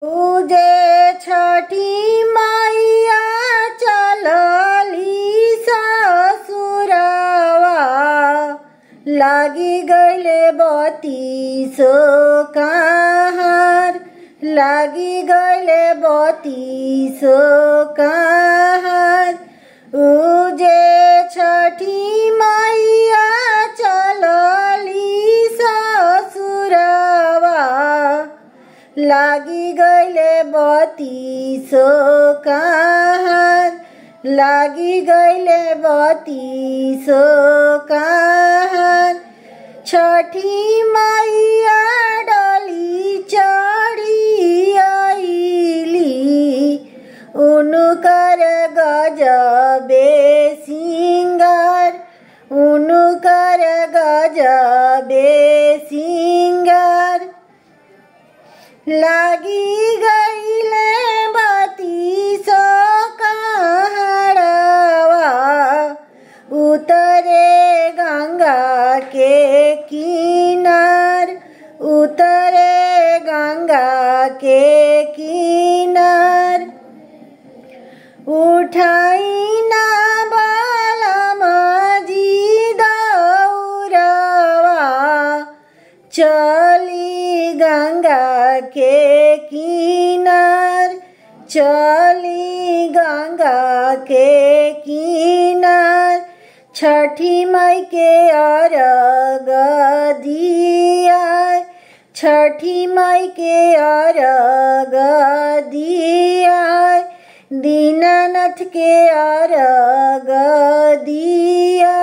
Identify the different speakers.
Speaker 1: पूजे छठी मैया चलली ससुरवा, लागी गइले बतीसो कहार, लागी गइले बतीसो कहार। उजे छठी मैया चलली ससुरवा, लागी गइले बतीसो कहार, लागी गइले बतीसो कहार। छठी मैया डोली चढ़ी आइली, उनकर गजबे सिंगार, उनकर गजबे सिंगार। लागी गइले बतीसो कहारवा, उतरे गंगा के किनार, उतरे गंगा के किनार। उठाई ना बालमजी दौरवा, चली गंगा के किनार, चली गंगा के किनार। छठी माई के अर्घ दिया, छठी माई के अर्घ दिया, दीनानाथ के अर्घ दिया।